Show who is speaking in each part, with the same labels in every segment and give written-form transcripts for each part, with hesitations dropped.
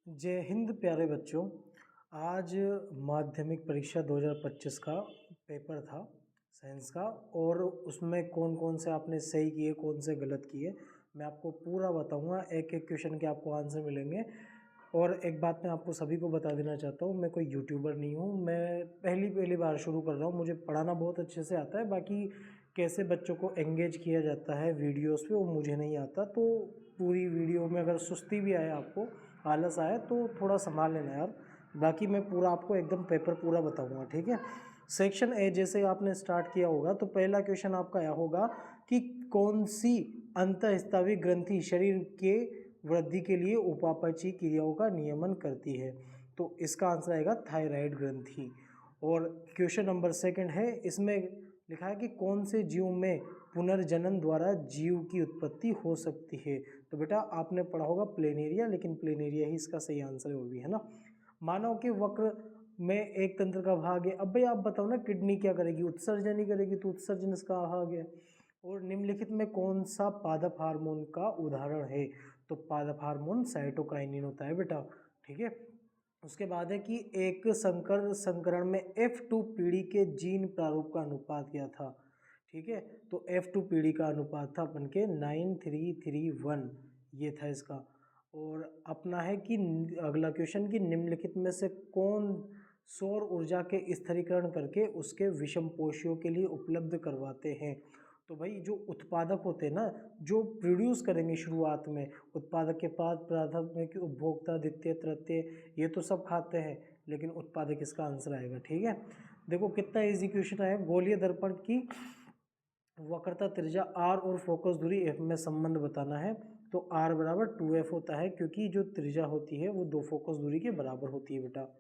Speaker 1: जय हिंद प्यारे बच्चों। आज माध्यमिक परीक्षा 2025 का पेपर था साइंस का, और उसमें कौन कौन से आपने सही किए कौन से गलत किए मैं आपको पूरा बताऊंगा। एक एक क्वेश्चन के आपको आंसर मिलेंगे। और एक बात मैं आपको सभी को बता देना चाहता हूँ, मैं कोई यूट्यूबर नहीं हूँ, मैं पहली बार शुरू कर रहा हूँ। मुझे पढ़ाना बहुत अच्छे से आता है, बाकी कैसे बच्चों को एंगेज किया जाता है वीडियोस पे वो मुझे नहीं आता। तो पूरी वीडियो में अगर सुस्ती भी आए, आपको आलस आए, तो थोड़ा संभाल लेना यार। बाकी मैं पूरा आपको एकदम पेपर पूरा बताऊंगा, ठीक है। सेक्शन ए जैसे आपने स्टार्ट किया होगा तो पहला क्वेश्चन आपका यह होगा कि कौन सी अंतःस्रावी ग्रंथि शरीर के वृद्धि के लिए उपापचयी क्रियाओं का नियमन करती है। तो इसका आंसर आएगा थायराइड ग्रंथि। और क्वेश्चन नंबर सेकंड है, इसमें लिखा है कि कौन से जीव में पुनर्जनन द्वारा जीव की उत्पत्ति हो सकती है। तो बेटा आपने पढ़ा होगा प्लेनेरिया, लेकिन प्लेनेरिया ही इसका सही आंसर है, वो भी है ना। मानव के वक्र में एक तंत्र का भाग है। अब भाई आप बताओ ना, किडनी क्या करेगी? उत्सर्जन ही करेगी, तो उत्सर्जन इसका भाग है। और निम्नलिखित में कौन सा पादप हार्मोन का उदाहरण है? तो पादप हार्मोन साइटोकाइनिन होता है बेटा, ठीक है। उसके बाद है कि एक संकर संकरण में F2 पीढ़ी के जीन प्रारूप का अनुपात क्या था, ठीक है। तो F2 पीढ़ी का अनुपात था अपन के 9331, ये था इसका। और अपना है कि अगला क्वेश्चन कि निम्नलिखित में से कौन सौर ऊर्जा के स्थिरीकरण करके उसके विषमपोशियों के लिए उपलब्ध करवाते हैं। तो भाई जो उत्पादक होते हैं ना, जो प्रोड्यूस करेंगे शुरुआत में, उत्पादक के बाद प्राथमिक उपभोक्ता द्वितीय तृतीय ये तो सब खाते हैं, लेकिन उत्पादक इसका आंसर आएगा, ठीक है। देखो कितना इजी क्वेश्चन है। गोलीय दर्पण की वक्रता त्रिज्या r और फोकस दूरी f में संबंध बताना है। तो r बराबर 2f होता है, क्योंकि जो त्रिज्या होती है वो दो फोकस दूरी के बराबर होती है बेटा।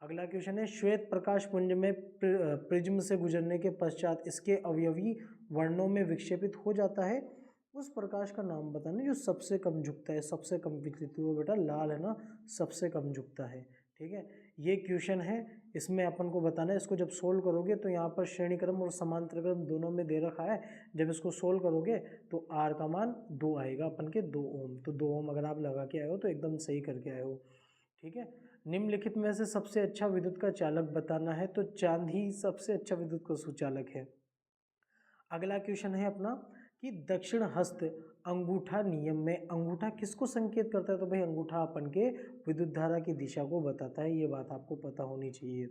Speaker 1: अगला क्वेश्चन है, श्वेत प्रकाश पुंज में प्रिज्म से गुजरने के पश्चात इसके अवयवी वर्णों में विक्षेपित हो जाता है। उस प्रकाश का नाम बताना जो सबसे कम झुकता है, सबसे कम विचलित। वो बेटा लाल है ना, सबसे कम झुकता है, ठीक है। ये क्वेश्चन है, इसमें अपन को बताना है। इसको जब सोल्व करोगे तो यहाँ पर श्रेणी क्रम और समांतर क्रम दोनों में दे रखा है। जब इसको सोल्व करोगे तो आर का मान 2 आएगा अपन के, 2 ओम। तो 2 ओम अगर आप लगा के आए हो तो एकदम सही करके आए हो, ठीक है। निम्नलिखित में से सबसे अच्छा विद्युत का चालक बताना है। तो चांद ही सबसे अच्छा विद्युत का सुचालक है। अगला क्वेश्चन है अपना कि दक्षिण हस्त अंगूठा नियम में अंगूठा किसको संकेत करता है। तो भाई अंगूठा अपन के विद्युत धारा की दिशा को बताता है, ये बात आपको पता होनी चाहिए,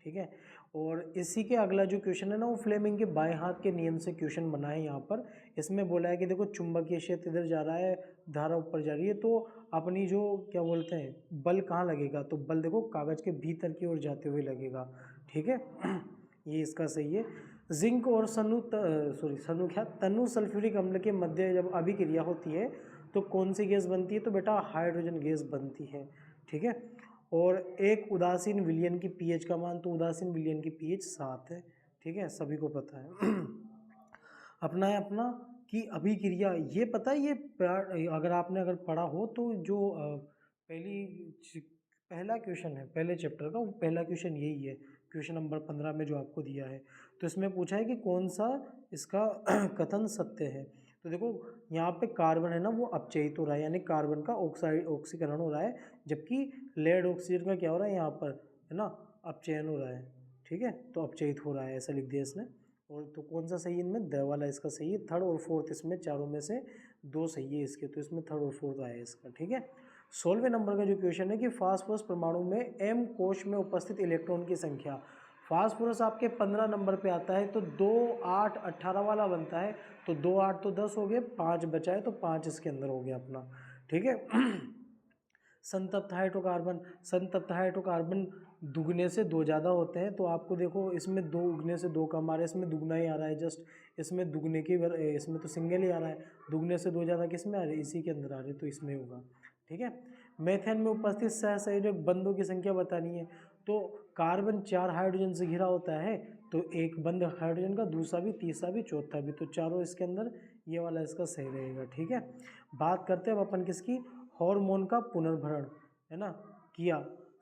Speaker 1: ठीक है। और इसी के अगला जो क्वेश्चन है ना, वो फ्लेमिंग के बाएं हाथ के नियम से क्वेश्चन बना है। यहाँ पर इसमें बोला है कि देखो चुंबकीय क्षेत्र इधर जा रहा है, धारा ऊपर जा रही है, तो अपनी जो क्या बोलते हैं बल कहाँ लगेगा। तो बल देखो कागज के भीतर की ओर जाते हुए लगेगा, ठीक है। ये इसका सही है। जिंक और सनु क्या तनु सल्फ्यूरिक अम्ल के मध्य जब अभिक्रिया होती है तो कौन सी गैस बनती है। तो बेटा हाइड्रोजन गैस बनती है, ठीक है। और एक उदासीन विलयन की पीएच का मान, तो उदासीन विलयन की पीएच 7 है, ठीक है, सभी को पता है। अपना है अपना कि अभिक्रिया, ये पता है, ये अगर पढ़ा हो तो जो पहला क्वेश्चन है पहले चैप्टर का, वो पहला क्वेश्चन यही है, क्वेश्चन नंबर 15 में जो आपको दिया है। तो इसमें पूछा है कि कौन सा इसका कथन सत्य है। तो देखो यहाँ पे कार्बन है ना, वो अपचयित हो रहा है, यानी कार्बन का ऑक्सीकरण हो रहा है, जबकि लेड ऑक्सीजन का क्या हो रहा है यहाँ पर, है ना, अपचयन हो रहा है, ठीक है। तो अपचयित हो रहा है, ऐसा लिख दिया इसने। और तो कौन सा सही है इनमें, द वाला इसका सही है। थर्ड और फोर्थ इसमें चारों में से 2 सही है इसके, तो इसमें थर्ड और फोर्थ आया इसका, ठीक है। 16वें नंबर का जो क्वेश्चन है कि फास्फोरस परमाणु में एम कोश में उपस्थित इलेक्ट्रॉन की संख्या। फास्फोरस आपके 15 नंबर पे आता है, तो 2 8 18 वाला बनता है। तो 2 8 तो 10 हो गए, 5 बचा है, तो 5 इसके अंदर हो गया अपना, ठीक है। संतप्त हाइड्रोकार्बन दुगने से 2 ज़्यादा होते हैं। तो आपको देखो इसमें 2 उगने से 2 कम आ रहा है, इसमें दुगना ही आ रहा है जस्ट, इसमें दुगने की इसमें तो सिंगल ही आ रहा है। दुगने से 2 ज़्यादा किस में आ रहे हैं, इसी के अंदर आ रहे हैं, तो इसमें होगा, ठीक है। मेथेन में उपस्थित सहसंयोजक बंधों की संख्या बतानी है। तो कार्बन 4 हाइड्रोजन से घिरा होता है, तो एक बंध हाइड्रोजन का, दूसरा भी, तीसरा भी, चौथा भी, तो चारों इसके अंदर, ये वाला इसका सही रहेगा, ठीक है। बात करते हैं अब अपन किसकी, हार्मोन का पुनर्भरण, है ना,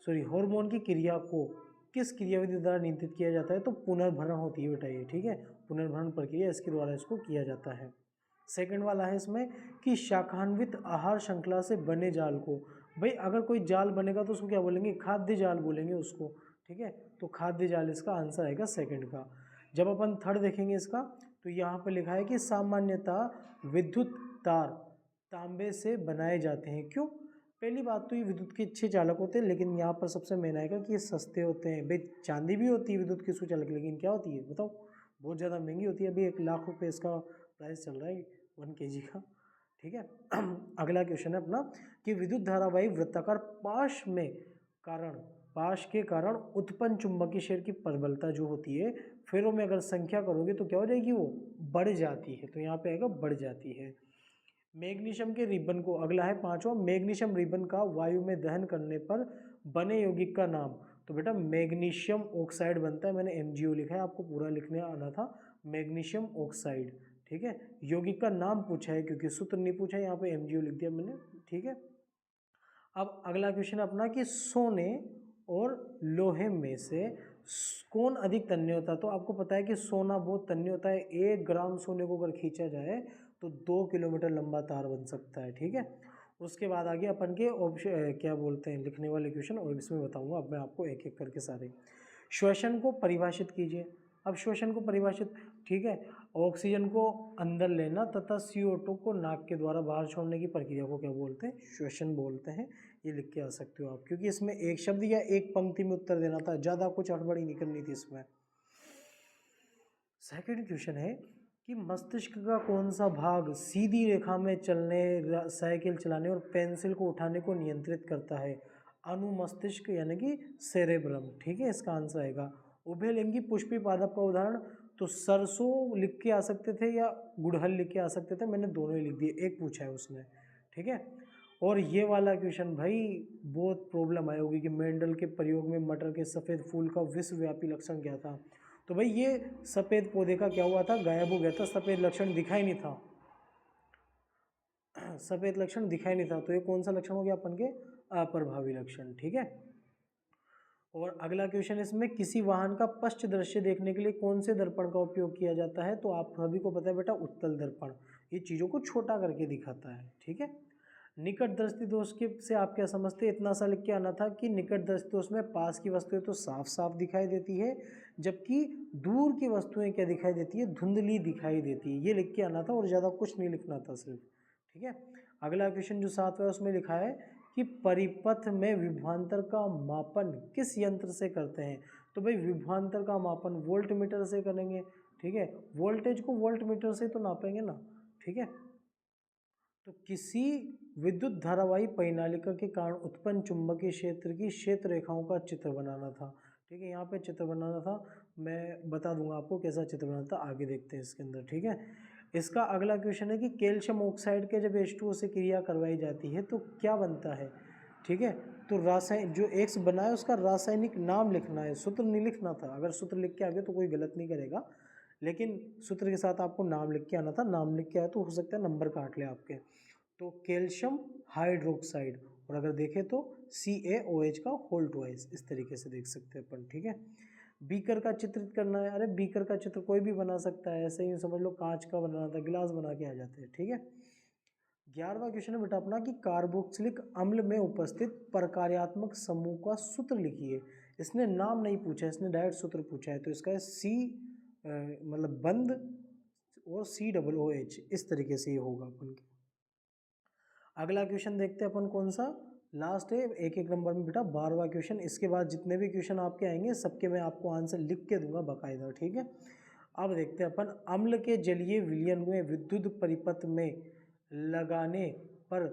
Speaker 1: हार्मोन की क्रिया को किस क्रियाविधि द्वारा नियंत्रित किया जाता है। तो पुनर्भरण होती है बेटा ये, ठीक है, पुनर्भरण प्रक्रिया इसके द्वारा इसको किया जाता है। सेकंड वाला है इसमें कि शाखान्वित आहार श्रृंखला से बने जाल को भाई अगर कोई जाल बनेगा तो उसको क्या बोलेंगे, खाद्य जाल बोलेंगे उसको, ठीक है। तो खाद्य जाल इसका आंसर आएगा सेकंड का। जब अपन थर्ड देखेंगे इसका, तो यहाँ पे लिखा है कि सामान्यतः विद्युत तार तांबे से बनाए जाते हैं। क्यों? पहली बात तो ये विद्युत के अच्छे चालक होते हैं, लेकिन यहाँ पर सबसे मेन आएगा कि ये सस्ते होते हैं। भाई चांदी भी होती है विद्युत के सुचालक, लेकिन क्या होती है बताओ, बहुत ज़्यादा महंगी होती है। अभी 1 लाख रुपये इसका प्राइस चल रहा है 1 kg का, ठीक है। अगला क्वेश्चन है अपना कि विद्युत धारावाही वृत्ताकार पाश के कारण उत्पन्न चुंबकीय क्षेत्र की प्रबलता जो होती है, फेरों में अगर संख्या करोगे तो क्या हो जाएगी, वो बढ़ जाती है। तो यहाँ पे आएगा बढ़ जाती है। मैग्नीशियम के रिबन को, अगला है पांचवा, मैग्नीशियम रिबन का वायु में दहन करने पर बने यौगिक का नाम। तो बेटा मैग्नीशियम ऑक्साइड बनता है, मैंने MgO लिखा है, आपको पूरा लिखने आना था, मैग्नीशियम ऑक्साइड, ठीक है। यौगिक का नाम पूछा है क्योंकि सूत्र नहीं पूछा है, यहाँ पे MgO लिख दिया मैंने, ठीक है। अब अगला क्वेश्चन अपना कि सोने और लोहे में से कौन अधिक तन्य होता है। तो आपको पता है कि सोना बहुत तन्य होता है। 1 ग्राम सोने को अगर खींचा जाए तो 2 किलोमीटर लंबा तार बन सकता है, ठीक है। उसके बाद आगे अपन के ऑप्शन क्या बोलते हैं लिखने वाले क्वेश्चन, और इसमें बताऊंगा अब मैं आपको एक एक करके सारे। श्वसन को परिभाषित कीजिए। अब श्वसन को परिभाषित, ठीक है, ऑक्सीजन को अंदर लेना तथा CO2 को नाक के द्वारा बाहर छोड़ने की प्रक्रिया को क्या बोलते हैं, श्वसन बोलते हैं। ये लिख के आ सकते हो आप, क्योंकि इसमें एक शब्द या एक पंक्ति में उत्तर देना था, ज़्यादा कुछ हड़बड़ी नहीं करनी थी इसमें। सेकंड क्वेश्चन है कि मस्तिष्क का कौन सा भाग सीधी रेखा में चलने, साइकिल चलाने और पेंसिल को उठाने को नियंत्रित करता है। अनुमस्तिष्क यानी कि सेरेब्रम, ठीक है, इसका आंसर आएगा। उभयलिंगी पुष्पी पादप का उदाहरण, तो सरसों लिख के आ सकते थे या गुड़हल लिख के आ सकते थे, मैंने दोनों ही लिख दिए, एक पूछा है उसने, ठीक है। और ये वाला क्वेश्चन भाई बहुत प्रॉब्लम आई होगी कि मेंडल के प्रयोग में मटर के सफ़ेद फूल का विश्वव्यापी लक्षण क्या था। तो भाई ये सफ़ेद पौधे का क्या हुआ था, गायब हो गया था, सफ़ेद लक्षण दिखाई नहीं था, सफ़ेद लक्षण दिखाई नहीं था। तो ये कौन सा लक्षण हो गया अपन के, अप्रभावी लक्षण, ठीक है। और अगला क्वेश्चन इसमें, किसी वाहन का पश्च दृश्य देखने के लिए कौन से दर्पण का उपयोग किया जाता है। तो आप सभी को पता है बेटा, उत्तल दर्पण, ये चीज़ों को छोटा करके दिखाता है, ठीक है। निकट दृष्टि दोष के से आप क्या समझते हैं, इतना सा लिख के आना था कि निकट दृष्टि दोष में पास की वस्तुएं तो साफ साफ दिखाई देती है, जबकि दूर की वस्तुएं क्या दिखाई देती है, धुंधली दिखाई देती है। ये लिख के आना था और ज़्यादा कुछ नहीं लिखना था सिर्फ, ठीक है। अगला क्वेश्चन जो 7वां है उसमें लिखा है कि परिपथ में विभवांतर का मापन किस यंत्र से करते हैं। तो भाई विभवांतर का मापन वोल्ट मीटर से करेंगे, ठीक है, वोल्टेज को वोल्ट मीटर से तो नापेंगे ना, ठीक है। तो किसी विद्युत धारावाही परिनालिका के कारण उत्पन्न चुंबकीय क्षेत्र की क्षेत्र रेखाओं का चित्र बनाना था, ठीक है। यहाँ पे चित्र बनाना था, मैं बता दूंगा आपको कैसा चित्र बनाना था, आगे देखते हैं इसके अंदर, ठीक है। इसका अगला क्वेश्चन है कि कैल्शियम ऑक्साइड के जब H2O से क्रिया करवाई जाती है तो क्या बनता है, ठीक है। तो रासायनिक जो X बना है उसका रासायनिक नाम लिखना है, सूत्र नहीं लिखना था। अगर सूत्र लिख के आ गए तो कोई गलत नहीं करेगा, लेकिन सूत्र के साथ आपको नाम लिख के आना था। नाम लिख के आया तो हो सकता है नंबर काट ले आपके। तो कैल्शियम हाइड्रोक्साइड, और अगर देखें तो CaOH का होल ट्वाइस, इस तरीके से देख सकते हैं अपन, ठीक है। बीकर का चित्रित करना है, अरे बीकर का चित्र कोई भी बना सकता है, ऐसे ही समझ लो कांच का बनाना था, गिलास बना के आ जाते हैं, ठीक है। 11वां क्वेश्चन है बेटा अपना कि कार्बोक्सिलिक अम्ल में उपस्थित प्रकार्यात्मक समूह का सूत्र लिखिए। इसने नाम नहीं पूछा, इसने डायरेक्ट सूत्र पूछा है। तो इसका है मतलब बंद और COOH, इस तरीके से ये होगा अपन के। अगला क्वेश्चन देखते हैं अपन कौन सा, लास्ट है एक एक नंबर में बेटा 12वां क्वेश्चन। इसके बाद जितने भी क्वेश्चन आपके आएंगे सबके मैं आपको आंसर लिख के दूंगा बाकायदा, ठीक है। अब देखते हैं अपन, अम्ल के जलीय विलयन में विद्युत परिपथ में लगाने पर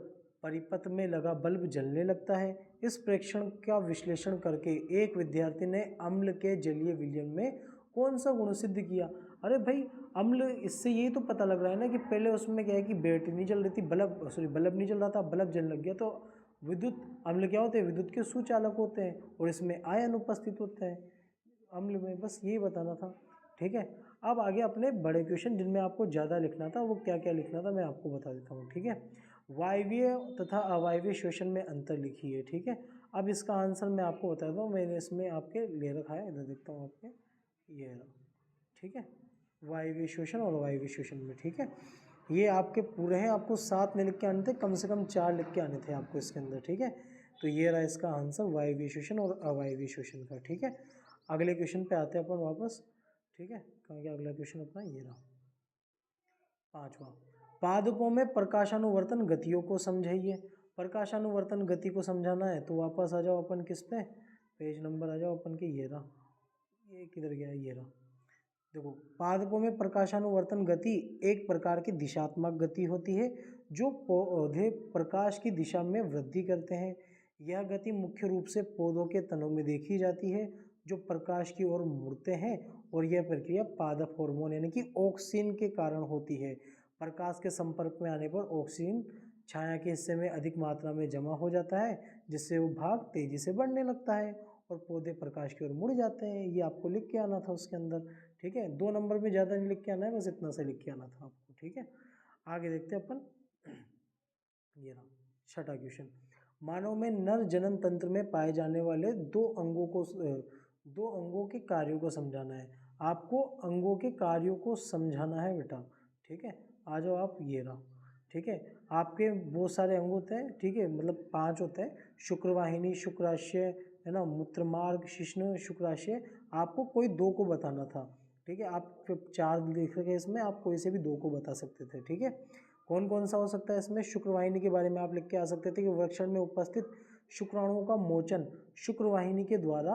Speaker 1: परिपथ में लगा बल्ब जलने लगता है। इस प्रेक्षण का विश्लेषण करके एक विद्यार्थी ने अम्ल के जलीय विलयन में कौन सा गुण सिद्ध किया। अरे भाई अम्ल, इससे यही तो पता लग रहा है ना कि पहले उसमें क्या है कि बैटरी नहीं जल रही थी, बल्ब नहीं जल रहा था, बल्ब जलने लग गया। तो विद्युत अम्ल क्या होते हैं, विद्युत के सुचालक होते हैं, और इसमें आयन उपस्थित होते हैं अम्ल में, बस यही बताना था, ठीक है। अब आगे अपने बड़े क्वेश्चन जिनमें आपको ज़्यादा लिखना था, वो क्या क्या लिखना था मैं आपको बता देता हूँ, ठीक है। वायवीय तथा अवायवीय श्वसन में अंतर लिखिए, ठीक है। अब इसका आंसर मैं आपको बताता हूँ, मैंने इसमें आपके ले रखा है, इधर देखता हूँ आपके, ये रहा, ठीक है, वायवीय श्वसन और अवायवीय श्वसन में, ठीक है। ये आपके पूरे हैं, आपको 7 नहीं लिख के आने थे, कम से कम 4 लिख के आने थे आपको इसके अंदर, ठीक है। तो ये रहा इसका आंसर वायवीय शोषण और अवायवीय शोषण का। ठीक है, अगले क्वेश्चन पे आते हैं अपन वापस। ठीक है, क्योंकि अगला क्वेश्चन अपना ये रहा 5वां। पादपों में प्रकाशानुवर्तन गतियों को समझाइए। प्रकाशानुवर्तन गति को समझाना है तो वापस आ जाओ अपन किस पे, पेज नंबर आ जाओ अपन के, ये रहा, ये किधर गया, ये रहा। देखो, पादपों में प्रकाशानुवर्तन गति एक प्रकार की दिशात्मक गति होती है जो पौधे प्रकाश की दिशा में वृद्धि करते हैं। यह गति मुख्य रूप से पौधों के तनों में देखी जाती है जो प्रकाश की ओर मुड़ते हैं, और यह प्रक्रिया पादप हार्मोन यानी कि ऑक्सीन के कारण होती है। प्रकाश के संपर्क में आने पर ऑक्सीन छाया के हिस्से में अधिक मात्रा में जमा हो जाता है, जिससे वो भाग तेजी से बढ़ने लगता है और पौधे प्रकाश की ओर मुड़ जाते हैं। ये आपको लिख के आना था उसके अंदर। ठीक है, 2 नंबर में ज़्यादा नहीं लिख के आना है, बस इतना से लिख के आना था आपको। ठीक है, आगे देखते हैं अपन। ये रहा 6वां क्वेश्चन। मानव में नर जनन तंत्र में पाए जाने वाले दो अंगों के कार्यों को समझाना है। आपको अंगों के कार्यों को समझाना है बेटा। ठीक है, आ जाओ आप, ये रहा। ठीक है, आपके बहुत सारे अंग होते हैं। ठीक है, मतलब 5 होते हैं, शुक्रवाहिनी, शुक्राशय, है ना, मूत्रमार्ग, शिश्न, शुक्राशय। आपको कोई 2 को बताना था। ठीक है, आप 4 लिख रखे इसमें, आप कोई से भी 2 को बता सकते थे। ठीक है, कौन कौन सा हो सकता है इसमें? शुक्रवाहिनी के बारे में आप लिख के आ सकते थे कि वृषण में उपस्थित शुक्राणुओं का मोचन शुक्रवाहिनी के द्वारा,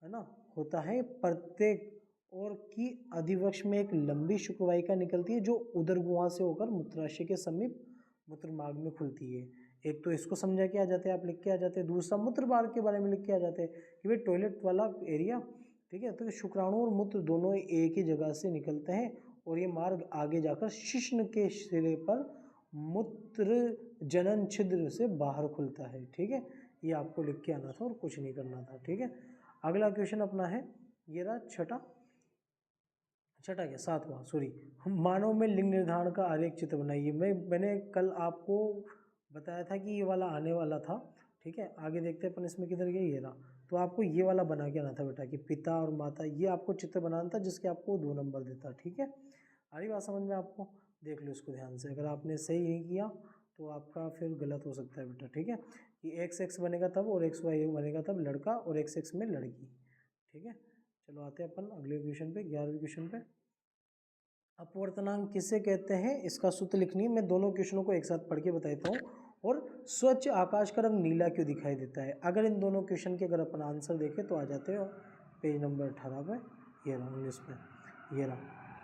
Speaker 1: है ना, होता है। प्रत्येक और की अधिवृक्ष में एक लंबी शुक्रवाहिका निकलती है जो उदर गुहा से होकर मूत्राशय के समीप मूत्रमार्ग में खुलती है। एक तो इसको समझा के आ जाते हैं, आप लिख के आ जाते हैं। दूसरा मूत्र मार्ग के बारे में लिख के आ जाते हैं कि भाई टॉयलेट वाला एरिया। ठीक है, तो शुक्राणु और मूत्र दोनों एक ही जगह से निकलते हैं और ये मार्ग आगे जाकर शिश्न के सिरे पर मूत्र जनन छिद्र से बाहर खुलता है। ठीक है, ये आपको लिख के आना था और कुछ नहीं करना था। ठीक है, अगला क्वेश्चन अपना है, ये रहा छठा क्या, 7वां, सॉरी। मानव में लिंग निर्धारण का आरेख चित्र बनाइए। मैंने कल आपको बताया था कि ये वाला आने वाला था। ठीक है, आगे देखते हैं अपन इसमें किधर गया, ये रहा। तो आपको ये वाला बना के आना था बेटा कि पिता और माता, ये आपको चित्र बनाना था जिसके आपको 2 नंबर देता। ठीक है, आ रही बात समझ में आपको? देख लो इसको ध्यान से, अगर आपने सही नहीं किया तो आपका फिर गलत हो सकता है बेटा। ठीक है, कि x बनेगा तब और xy बनेगा तब लड़का और x में लड़की। ठीक है, चलो आते हैं अपन अगले क्वेश्चन पे, 11वें क्वेश्चन पे। अपवर्तनांक किसे कहते हैं, इसका सूत्र लिखनी है। मैं दोनों क्वेश्चनों को एक साथ पढ़ के बता देता हूँ। और स्वच्छ आकाश का रंग नीला क्यों दिखाई देता है? अगर इन दोनों क्वेश्चन के अगर अपन आंसर देखें तो आ जाते हैं पेज नंबर 18 पे, ये रहा 19 पे, ये रहा।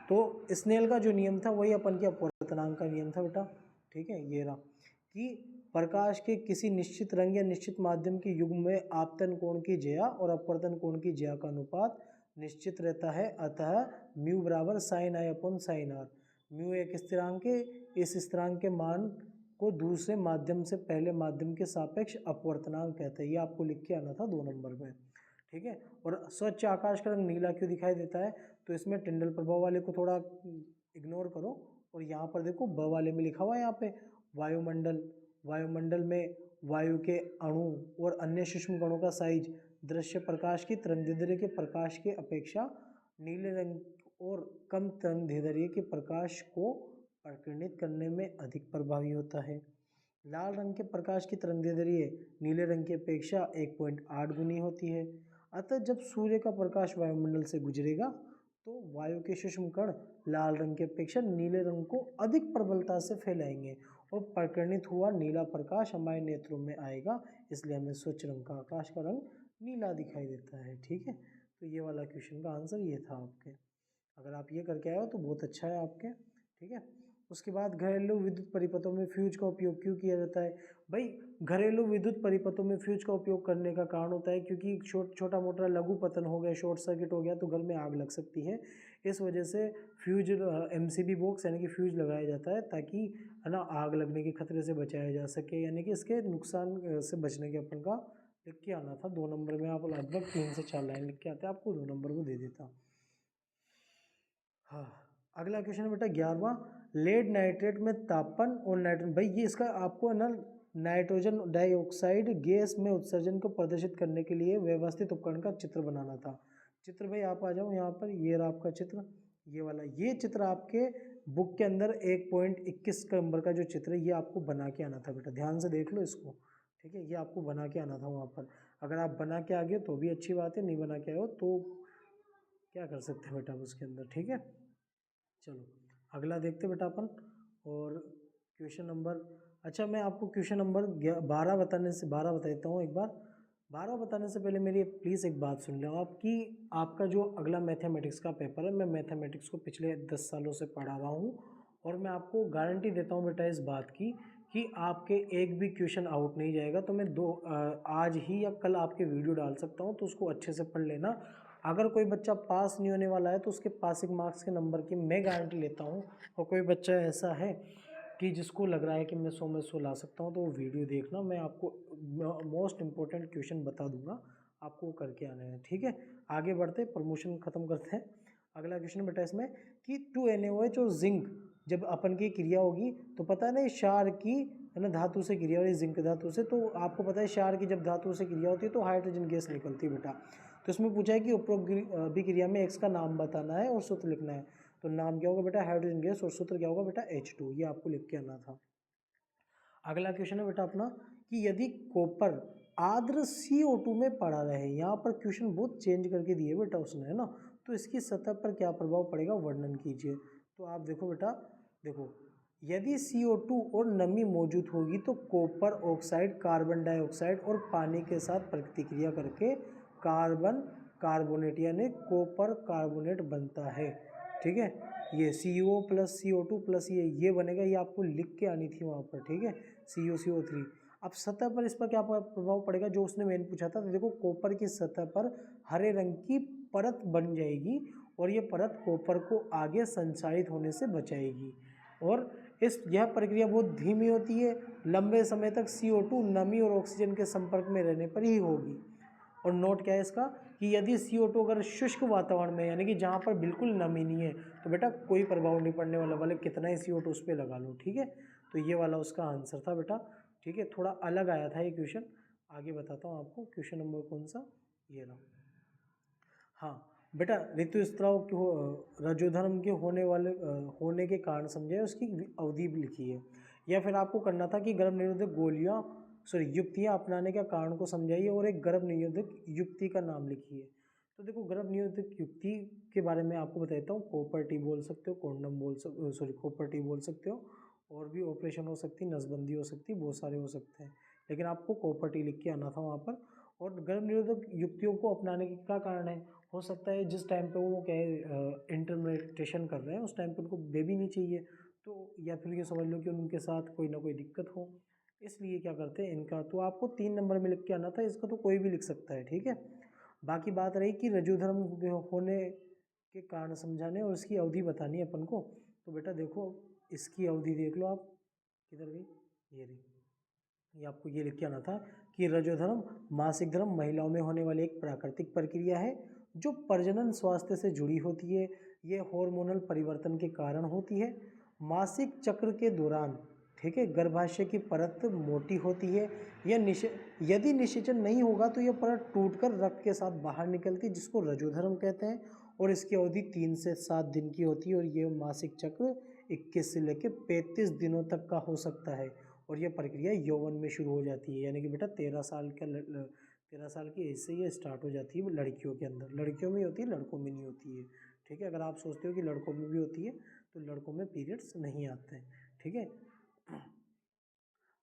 Speaker 1: तो स्नेल का जो नियम था वही अपन के अपवर्तनांक का नियम था बेटा। ठीक है, ये रहा कि प्रकाश के किसी निश्चित रंग या निश्चित माध्यम के युग्म में आपतन कोण की ज्या और अपवर्तन कोण की ज्या का अनुपात निश्चित रहता है। अतः म्यू बराबर sine i upon sine r. Mu एक स्थिरांक है, इस स्थिरांक के मान को दूसरे माध्यम से पहले माध्यम के सापेक्ष अपवर्तनांक कहते हैं। ये आपको लिख के आना था 2 नंबर में। ठीक है, और स्वच्छ आकाश का रंग नीला क्यों दिखाई देता है? तो इसमें टिंडल प्रभाव वाले को थोड़ा इग्नोर करो और यहाँ पर देखो ब वाले में लिखा हुआ है यहाँ पे वायुमंडल में वायु के अणु और अन्य सूक्ष्म कणों का साइज दृश्य प्रकाश की तरंगदैर्ध्य के प्रकाश के अपेक्षा नीले रंग और कम तरंगदैर्ध्य के प्रकाश को प्रकीर्णित करने में अधिक प्रभावी होता है। लाल रंग के प्रकाश की तरंगदैर्ध्य नीले रंग की अपेक्षा 1.8 गुनी होती है। अतः जब सूर्य का प्रकाश वायुमंडल से गुजरेगा तो वायु के सूक्ष्म कण लाल रंग की अपेक्षा नीले रंग को अधिक प्रबलता से फैलाएंगे और प्रकीर्णित हुआ नीला प्रकाश हमारे नेत्रों में आएगा, इसलिए हमें स्वच्छ रंग का आकाश का रंग नीला दिखाई देता है। ठीक है, तो ये वाला क्वेश्चन का आंसर ये था आपके। अगर आप ये करके आए हो तो बहुत अच्छा है आपके। ठीक है, उसके बाद घरेलू विद्युत परिपथों में फ्यूज का उपयोग क्यों किया जाता है? भाई घरेलू विद्युत परिपथों में फ्यूज का उपयोग करने का कारण होता है क्योंकि छोटा मोटा लघु पतन हो गया, शॉर्ट सर्किट हो गया तो घर में आग लग सकती है। इस वजह से फ्यूज MCB बॉक्स यानी कि फ्यूज लगाया जाता है ताकि, है ना, आग लगने के खतरे से बचाया जा सके, यानी कि इसके नुकसान से बचने के अपन का लिख के आना था। 2 नंबर में आप लगभग 3 से 4 लाइन लिख के आते हैं, आपको 2 नंबर को दे देता। हाँ, अगला क्वेश्चन है बेटा 11वां। लेड नाइट्रेट में तापन और नाइट्रोजन, भाई ये इसका आपको है ना नाइट्रोजन डाइऑक्साइड गैस में उत्सर्जन को प्रदर्शित करने के लिए व्यवस्थित उपकरण का चित्र बनाना था। चित्र भाई आप आ जाओ यहाँ पर, ये रहा आपका चित्र, ये वाला। ये चित्र आपके बुक के अंदर 1.21 नंबर का जो चित्र है ये आपको बना के आना था बेटा, ध्यान से देख लो इसको। ठीक है, ये आपको बना के आना था वहाँ पर। अगर आप बना के आ गए तो भी अच्छी बात है, नहीं बना के आए हो तो क्या कर सकते हैं बेटा आप उसके अंदर। ठीक है, चलो अगला देखते बेटा अपन। और क्वेश्चन नंबर, अच्छा मैं आपको क्वेश्चन नंबर 12 बता देता हूँ एक बार। 12 बताने से पहले मेरी प्लीज़ एक बात सुन लो आपकी, आपका जो अगला मैथमेटिक्स का पेपर है, मैं मैथमेटिक्स को पिछले 10 सालों से पढ़ा रहा हूँ और मैं आपको गारंटी देता हूँ बेटा इस बात की कि आपके एक भी क्वेश्चन आउट नहीं जाएगा। तो मैं आज ही या कल आपके वीडियो डाल सकता हूँ, तो उसको अच्छे से पढ़ लेना। अगर कोई बच्चा पास नहीं होने वाला है तो उसके पासिंग मार्क्स के नंबर की मैं गारंटी लेता हूँ। और कोई बच्चा ऐसा है कि जिसको लग रहा है कि मैं 100 में 100 ला सकता हूँ, तो वो वीडियो देखना, मैं आपको मोस्ट इम्पोर्टेंट क्वेश्चन बता दूंगा, आपको करके आना है। ठीक है, आगे बढ़ते, प्रमोशन खत्म करते हैं। अगला क्वेश्चन बेटा इसमें कि 2NaOH और जिंक जब अपन की क्रिया होगी, तो पता है ना क्षार की है ना धातु से क्रिया हो रही, जिंक धातु से, तो आपको पता है क्षार की जब धातु से क्रिया होती है तो हाइड्रोजन गैस निकलती है बेटा। तो इसमें पूछा है कि उपरोक्त अभिक्रिया में एक्स का नाम बताना है और सूत्र लिखना है। तो नाम क्या होगा बेटा, हाइड्रोजन गैस, और सूत्र क्या होगा बेटा, H2। ये आपको लिख के आना था। अगला क्वेश्चन है बेटा अपना कि यदि कॉपर आर्द्र CO2 में पड़ा रहे, यहाँ पर क्वेश्चन बहुत चेंज करके दिए बेटा उसने, है ना, तो इसकी सतह पर क्या प्रभाव पड़ेगा, वर्णन कीजिए। तो आप देखो बेटा, देखो यदि CO2 और नमी मौजूद होगी तो कॉपर ऑक्साइड कार्बन डाइऑक्साइड और पानी के साथ प्रतिक्रिया करके कार्बन कार्बोनेट यानी कॉपर कार्बोनेट बनता है। ठीक है, ये CO प्लस CO2 प्लस ये बनेगा, ये आपको लिख के आनी थी वहाँ पर। ठीक है, CO3। अब सतह पर इस पर क्या प्रभाव पड़ेगा, जो उसने मेन पूछा था। तो देखो कॉपर की सतह पर हरे रंग की परत बन जाएगी और ये परत कॉपर को आगे संचारित होने से बचाएगी। और यह प्रक्रिया बहुत धीमी होती है, लंबे समय तक CO2 नमी और ऑक्सीजन के संपर्क में रहने पर ही होगी। और नोट क्या है इसका कि यदि CO2 अगर शुष्क वातावरण में यानी कि जहाँ पर बिल्कुल नमी नहीं है तो बेटा कोई प्रभाव नहीं पड़ने वाला, वाले कितना ही CO2 उस पर लगा लो। ठीक है, तो ये वाला उसका आंसर था बेटा। ठीक है, थोड़ा अलग आया था ये क्वेश्चन, आगे बताता हूँ आपको। क्वेश्चन नंबर कौन सा, ये रहा। हाँ बेटा, ऋतुस्राव रजोधर्म के होने के कारण समझे, उसकी अवधि भी लिखी है। या फिर आपको करना था कि गर्भ निरोधक गोलियाँ युक्तियाँ अपनाने का कारण को समझाइए और एक गर्भ निरोधक युक्ति का नाम लिखिए। तो देखो गर्भ निरोधक युक्ति के बारे में आपको बता देता हूँ। कॉपर टी बोल सकते हो, कॉन्डम कॉपर टी बोल सकते हो, और भी ऑपरेशन हो सकती है, नसबंदी हो सकती है, बहुत सारे हो सकते हैं, लेकिन आपको कॉपर टी लिख के आना था वहाँ पर। और गर्भ निरोधक युक्तियों को अपनाने का क्या कारण है, हो सकता है जिस टाइम पे वो क्या है इंटरमेटेशन कर रहे हैं उस टाइम पे उनको बेबी नहीं चाहिए, तो या फिर ये समझ लो कि उनके साथ कोई ना कोई दिक्कत हो, इसलिए क्या करते हैं इनका। तो आपको 3 नंबर में लिख के आना था, इसका तो कोई भी लिख सकता है। ठीक है, बाकी बात रही कि रजोधर्म होने के कारण समझाने और इसकी अवधि बतानी है अपन को। तो बेटा देखो इसकी अवधि देख लो आप, किधर गई, ये रही। ये आपको ये लिख के आना था कि रजोधर्म मासिक धर्म महिलाओं में होने वाली एक प्राकृतिक प्रक्रिया है जो प्रजनन स्वास्थ्य से जुड़ी होती है। ये हार्मोनल परिवर्तन के कारण होती है। मासिक चक्र के दौरान, ठीक है, गर्भाशय की परत मोटी होती है। यदि निषेचन नहीं होगा तो यह परत टूटकर रक्त के साथ बाहर निकलती है, जिसको रजोधर्म कहते हैं। और इसकी अवधि 3 से 7 दिन की होती है और ये मासिक चक्र 21 से लेकर 35 दिनों तक का हो सकता है। और यह प्रक्रिया यौवन में शुरू हो जाती है, यानी कि बेटा 13 साल की एज से ये स्टार्ट हो जाती है लड़कियों के अंदर। लड़कियों में होती है, लड़कों में नहीं होती है। ठीक है, अगर आप सोचते हो कि लड़कों में भी होती है तो लड़कों में पीरियड्स नहीं आते हैं। ठीक है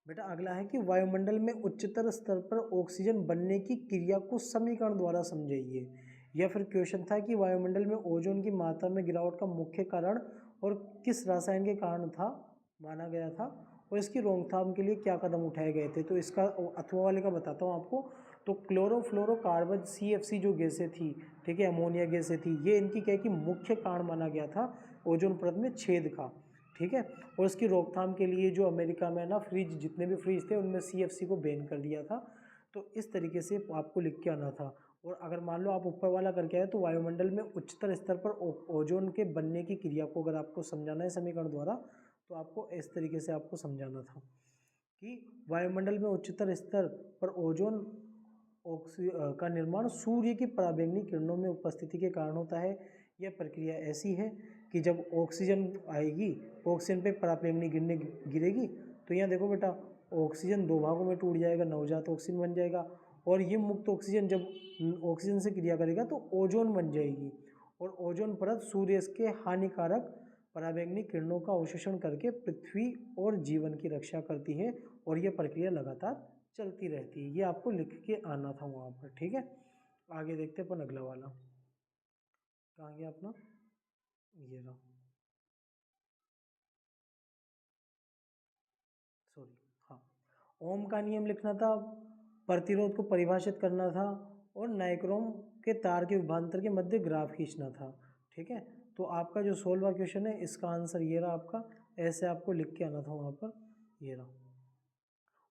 Speaker 1: बेटा, अगला है कि वायुमंडल में उच्चतर स्तर पर ऑक्सीजन बनने की क्रिया को समीकरण द्वारा समझाइए। या फिर क्वेश्चन था कि वायुमंडल में ओजोन की मात्रा में गिरावट का मुख्य कारण और किस रसायन के कारण था माना गया था, और इसकी रोकथाम के लिए क्या कदम उठाए गए थे। तो इसका अथवा वाले का बताता हूँ आपको। तो क्लोरोफ्लोरोकार्बन CFC जो गैसें थी, ठीक है, अमोनिया गैसें थी, ये इनकी क्या है कि मुख्य कारण माना गया था ओजोन परत में छेद का। ठीक है, और इसकी रोकथाम के लिए जो अमेरिका में ना फ्रिज, जितने भी फ्रिज थे उनमें CFC को बैन कर दिया था। तो इस तरीके से आपको लिख के आना था। और अगर मान लो आप ऊपर वाला करके आए तो वायुमंडल में उच्चतर स्तर पर ओजोन के बनने की क्रिया को अगर आपको समझाना है समीकरण द्वारा, तो आपको इस तरीके से आपको समझाना था कि वायुमंडल में उच्चतर स्तर पर ओजोन का निर्माण सूर्य की पराबैंगनी किरणों में उपस्थिति के कारण होता है। यह प्रक्रिया ऐसी है कि जब ऑक्सीजन आएगी, ऑक्सीजन पे पराबैंगनी गिरेगी। तो यहाँ देखो बेटा, ऑक्सीजन दो भागों में टूट जाएगा, नवजात ऑक्सीजन बन जाएगा। और ये मुक्त ऑक्सीजन जब ऑक्सीजन से क्रिया करेगा तो ओजोन बन जाएगी, और ओजोन परत सूर्य के हानिकारक पराबैंगनी किरणों का अवशोषण करके पृथ्वी और जीवन की रक्षा करती है, और यह प्रक्रिया लगातार चलती रहती है। ये आपको लिख के आना था वहाँ पर, ठीक है। आगे देखते हैं अपन अगला वाला, कहाँ गया अपना, ये रहा, सॉरी, हाँ। ओम का नियम लिखना था, प्रतिरोध को परिभाषित करना था, और नाइक्रोम के तार के विभवांतर के मध्य ग्राफ खींचना था, ठीक है। तो आपका जो 16वां क्वेश्चन है इसका आंसर ये रहा आपका, ऐसे आपको लिख के आना था वहाँ पर, ये रहा।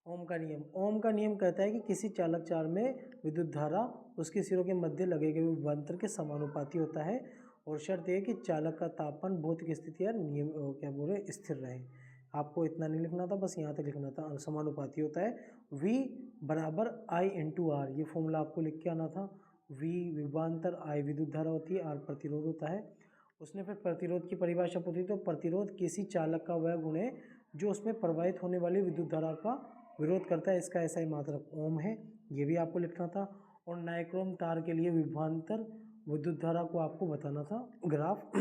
Speaker 1: ओम का नियम, ओम का नियम कहता है कि किसी चालक चार में विद्युत धारा उसके सिरों के मध्य लगे गए विभवांतर के समानुपाती होता है, और शर्त यह है कि चालक का तापमान भौतिक स्थिति या नियम क्या बोले स्थिर रहे। आपको इतना नहीं लिखना था, बस यहाँ तक लिखना था, समानुपाती होता है। V बराबर I इंटू आर, ये फॉर्मूला आपको लिख के आना था। V विभवांतर, I विद्युत धारा होती है, R प्रतिरोध होता है। उसने फिर प्रतिरोध की परिभाषा पूछी, तो प्रतिरोध किसी चालक का वह गुण है जो उसमें प्रवाहित होने वाली विद्युत धारा का विरोध करता है, इसका ऐसा ही मात्रक ओम है, ये भी आपको लिखना था। और नाइक्रोम तार के लिए विभवांतर विद्युत धारा को आपको बताना था ग्राफ।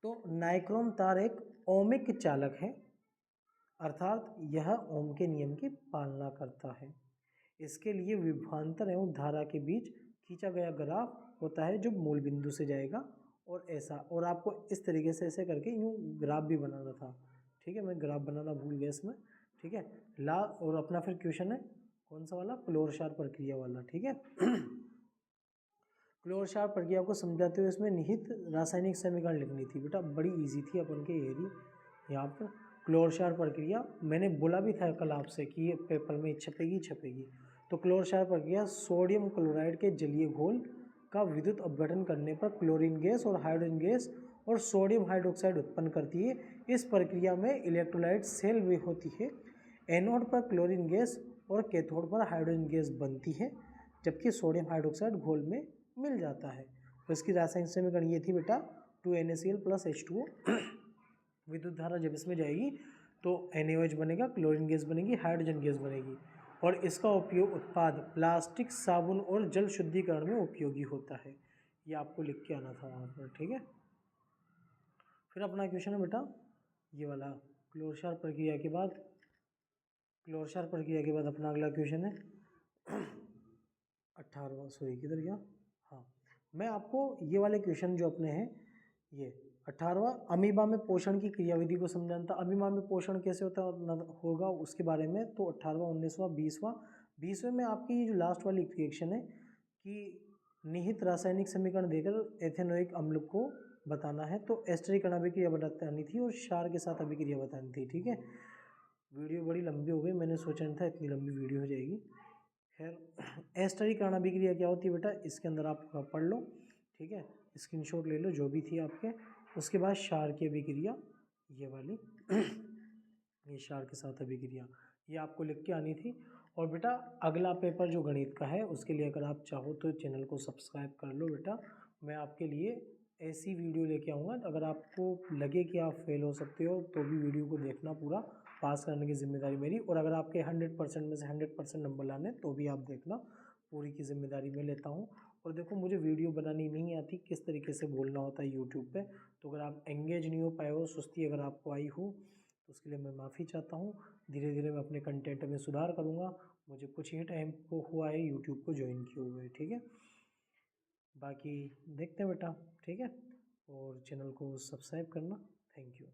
Speaker 1: तो नाइक्रोम तार एक ओमिक चालक है, अर्थात यह ओम के नियम की पालना करता है। इसके लिए विभवांतर एवं धारा के बीच खींचा गया ग्राफ होता है जो मूल बिंदु से जाएगा, और ऐसा, और आपको इस तरीके से ऐसे करके यूँ ग्राफ भी बनाना था, ठीक है। मैं ग्राफ बनाना भूल गया इसमें, ठीक है। और अपना फिर क्वेश्चन है कौन सा वाला, क्लोरशार प्रक्रिया वाला, ठीक है। क्लोरशार प्रक्रिया को समझाते हुए इसमें निहित रासायनिक समीकरण लिखनी थी बेटा, बड़ी इजी थी अपन के एरी। यहाँ पर क्लोरशार प्रक्रिया मैंने बोला भी था कल आपसे कि ये पेपर में छपेगी। तो क्लोरशार प्रक्रिया सोडियम क्लोराइड के जलीय घोल का विद्युत अपघटन करने पर क्लोरीन गैस और हाइड्रोजन गैस और सोडियम हाइड्रोक्साइड उत्पन्न करती है। इस प्रक्रिया में इलेक्ट्रोलाइट सेल भी होती है। एनोड पर क्लोरीन गैस और कैथोड पर हाइड्रोजन गैस बनती है, जबकि सोडियम हाइड्रोक्साइड घोल में मिल जाता है। तो इसकी रासायनिक समीकरण ये थी बेटा 2NaCl + H2O। विद्युत धारा जब इसमें जाएगी तो NaOH बनेगा, क्लोरीन गैस बनेगी, हाइड्रोजन गैस बनेगी, और इसका उपयोग उत्पाद प्लास्टिक, साबुन और जल शुद्धिकरण में उपयोगी होता है। ये आपको लिख के आना था वहाँ पर, ठीक है। फिर अपना क्वेश्चन है बेटा ये वाला, क्लोरशार प्रक्रिया के बाद अपना अगला क्वेश्चन है 18वां, सॉरी किधर गया, हाँ। मैं आपको ये वाले क्वेश्चन जो अपने हैं, ये 18वां अमीबा में पोषण की क्रियाविधि को समझाना था। अमीबा में पोषण कैसे होगा उसके बारे में। तो 18वां, 19वां, 20वें में आपकी ये जो लास्ट वाली क्वेश्चन है कि निहित रासायनिक समीकरण देकर एथेनोइक अम्ल को बताना है। तो एस्टरिक अभिक्रिया बतानी थी और क्षार के साथ अभिक्रिया बतानी थी, ठीक है। वीडियो बड़ी लंबी हो गई, मैंने सोचा नहीं था इतनी लंबी वीडियो हो जाएगी। खैर, एस्टरिक अभिक्रिया क्या होती है बेटा, इसके अंदर आप पढ़ लो, ठीक है, स्क्रीनशॉट ले लो जो भी थी आपके। उसके बाद क्षार की अभिक्रिया, ये वाली ये क्षार के साथ अभिक्रिया, ये आपको लिख के आनी थी। और बेटा अगला पेपर जो गणित का है उसके लिए अगर आप चाहो तो चैनल को सब्सक्राइब कर लो बेटा। मैं आपके लिए ऐसी वीडियो लेके आऊँगा, अगर आपको लगे कि आप फेल हो सकते हो तो भी वीडियो को देखना पूरा, पास करने की जिम्मेदारी मेरी। और अगर आपके 100% में से 100% नंबर लाने तो भी आप देखना, पूरी की जिम्मेदारी मैं लेता हूँ। और देखो मुझे वीडियो बनानी नहीं आती, किस तरीके से बोलना होता है यूट्यूब पे, तो अगर आप एंगेज नहीं हो पाए हो, सुस्ती अगर आपको आई हो तो उसके लिए मैं माफ़ी चाहता हूँ। धीरे धीरे मैं अपने कंटेंट में सुधार करूँगा। मुझे कुछ ही टाइम को हुआ है यूट्यूब को ज्वाइन किए हुए, ठीक है। बाकी देखते हैं बेटा, ठीक है, और चैनल को सब्सक्राइब करना। Thank you.